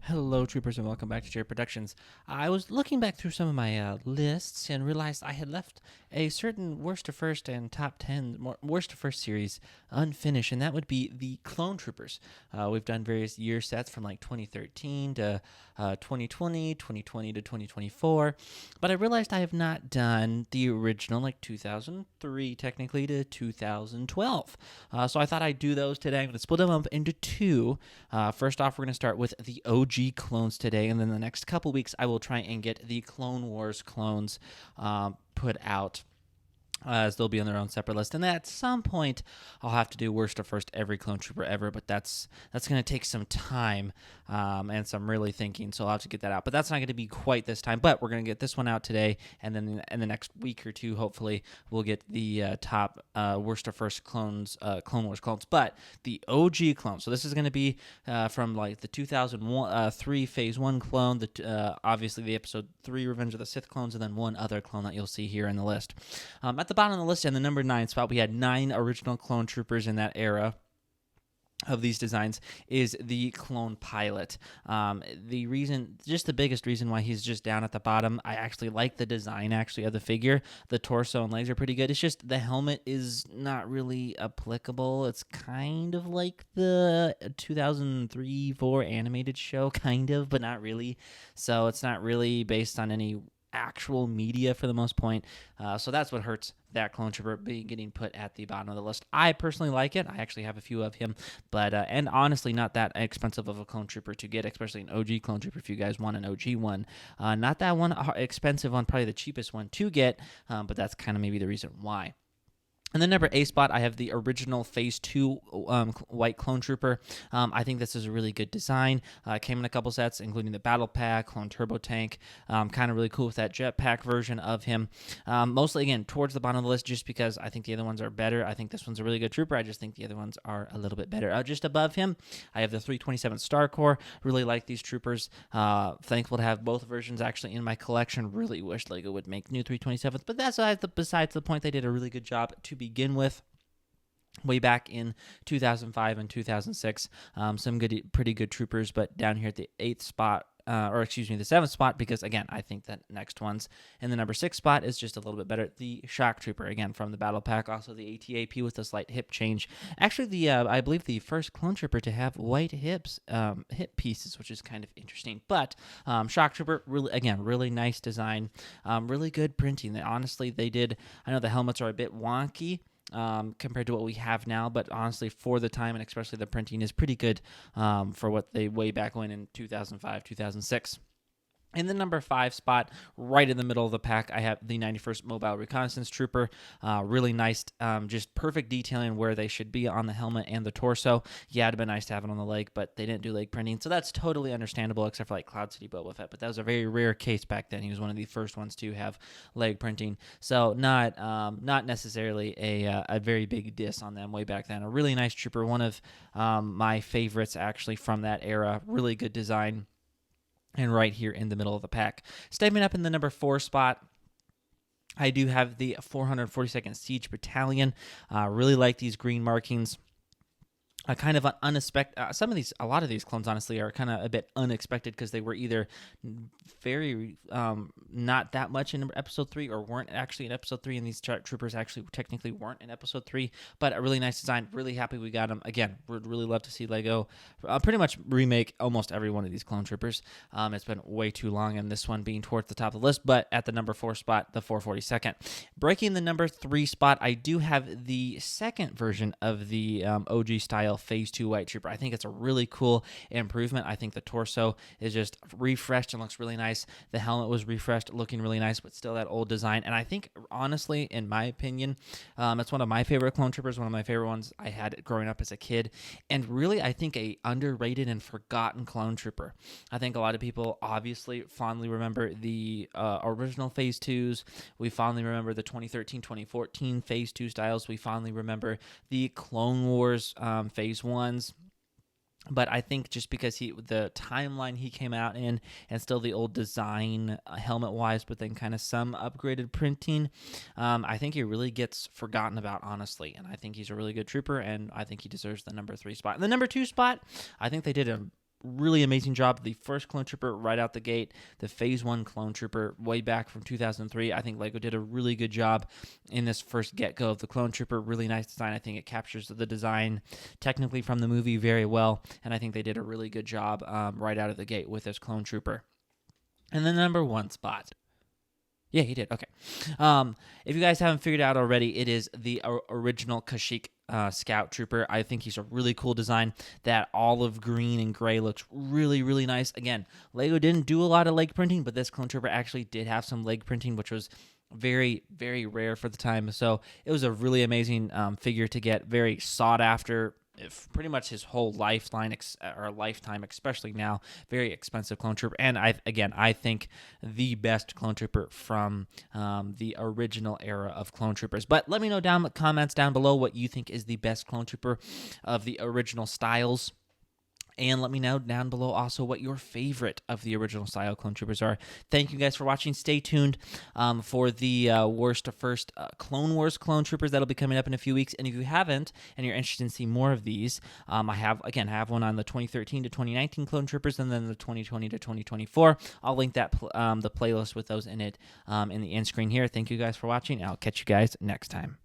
Hello, troopers, and welcome back to G.A.R. Productions. I was looking back through some of my lists and realized I had left a certain worst to first and top 10 worst to first series unfinished, and that would be the Clone Troopers. We've done various year sets from like 2013 to 2020, 2020 to 2024, but I realized I have not done the original, like 2003 technically to 2012. So I thought I'd do those today. I'm going to split them up into two. First off, we're going to start with the OG clones today, and then the next couple weeks I will try and get the Clone Wars clones put out, as they'll be on their own separate list. And then at some point, I'll have to do worst to first every clone trooper ever, but that's going to take some time and some really thinking, so I'll have to get that out. But that's not going to be quite this time, but we're going to get this one out today, and then in the next week or two, hopefully, we'll get the top worst to first Clone Wars clones. But the OG clone, so this is going to be from like the 2003 Phase 1 clone, obviously the Episode 3 Revenge of the Sith clones, and then one other clone that you'll see here in the list. At the bottom of the list, in the number 9 spot, we had 9 original clone troopers in that era of these designs is the clone pilot. The biggest reason why he's just down at the bottom, I actually like the design of the figure. The torso and legs are pretty good. It's just the helmet is not really applicable. It's kind of like the 2003-4 animated show, kind of, but not really. So it's not really based on any actual media for the most point. So that's what hurts that clone trooper getting put at the bottom of the list. I personally like it. I actually have a few of him, but and honestly, not that expensive of a clone trooper to get, especially an OG clone trooper if you guys want an OG one. Not that one expensive one, probably the cheapest one to get, but that's kind of maybe the reason why. In the number 8 spot, I have the original Phase 2 white clone trooper. I think this is a really good design. Came in a couple sets, including the battle pack, clone turbo tank. Kind of really cool with that jetpack version of him. Mostly, again, towards the bottom of the list, just because I think the other ones are better. I think this one's a really good trooper. I just think the other ones are a little bit better. Just above him, I have the 327 Star Corps. Really like these troopers. Thankful to have both versions actually in my collection. Really wish LEGO would make new 327s, but that's besides the point. They did a really good job to begin with way back in 2005 and 2006. Some pretty good troopers, but down here at the 8th spot, the 7th spot, because again, I think that next one's in the number 6 spot is just a little bit better. The Shock Trooper, again, from the Battle Pack, also the ATAP with a slight hip change. Actually, I believe the first clone trooper to have white hip pieces, which is kind of interesting. But Shock Trooper, really nice design, really good printing. Honestly, they did. I know the helmets are a bit wonky compared to what we have now, but honestly, for the time and especially the printing is pretty good for what they way back when in 2005, 2006. In the number 5 spot, right in the middle of the pack, I have the 91st Mobile Reconnaissance Trooper. Really nice, just perfect detailing where they should be on the helmet and the torso. Yeah, it'd been nice to have it on the leg, but they didn't do leg printing, so that's totally understandable, except for like Cloud City Boba Fett. But that was a very rare case back then. He was one of the first ones to have leg printing, so not necessarily a very big diss on them way back then. A really nice trooper, one of my favorites actually from that era. Really good design. And right here in the middle of the pack. Stepping up in the number 4 spot, I do have the 442nd Siege Battalion. Really like these green markings. Kind of unexpected. A lot of these clones, honestly, are kind of a bit unexpected because they were either very not that much in Episode 3 or weren't actually in Episode 3, and these troopers actually technically weren't in Episode 3, but a really nice design. Really happy we got them. Again, would really love to see LEGO pretty much remake almost every one of these clone troopers. It's been way too long, and this one being towards the top of the list, but at the number 4 spot, the 442nd. Breaking the number 3 spot, I do have the second version of the OG style Phase 2 White Trooper. I think it's a really cool improvement. I think the torso is just refreshed and looks really nice. The helmet was refreshed, looking really nice, but still that old design. And I think, honestly, in my opinion, it's one of my favorite clone troopers, one of my favorite ones I had growing up as a kid. And really, I think a underrated and forgotten clone trooper. I think a lot of people obviously fondly remember the original Phase 2s. We fondly remember the 2013-2014 Phase 2 styles. We fondly remember the Clone Wars Phase 1s. But I think just because the timeline he came out in, and still the old design helmet-wise, but then kind of some upgraded printing, I think he really gets forgotten about, honestly. And I think he's a really good trooper, and I think he deserves the number 3 spot. And the number 2 spot, I think they did a really amazing job. The first Clone Trooper right out the gate, the Phase 1 Clone Trooper way back from 2003. I think LEGO did a really good job in this first get-go of the Clone Trooper. Really nice design. I think it captures the design technically from the movie very well, and I think they did a really good job right out of the gate with this Clone Trooper. And the number 1 spot. Yeah, he did. Okay. If you guys haven't figured out already, it is the original Kashyyyk Scout Trooper. I think he's a really cool design. That olive green and gray looks really, really nice. Again, LEGO didn't do a lot of leg printing, but this Clone Trooper actually did have some leg printing, which was very, very rare for the time. So it was a really amazing figure to get. Very sought after. If pretty much his whole lifetime, especially now, very expensive Clone Trooper. And I think the best Clone Trooper from the original era of Clone Troopers. But let me know down in the comments down below what you think is the best Clone Trooper of the original styles. And let me know down below also what your favorite of the original style Clone Troopers are. Thank you guys for watching. Stay tuned for the worst to first Clone Wars Clone Troopers. That'll be coming up in a few weeks. And if you haven't and you're interested in seeing more of these, I have one on the 2013 to 2019 Clone Troopers and then the 2020 to 2024. I'll link that the playlist with those in it in the end screen here. Thank you guys for watching. I'll catch you guys next time.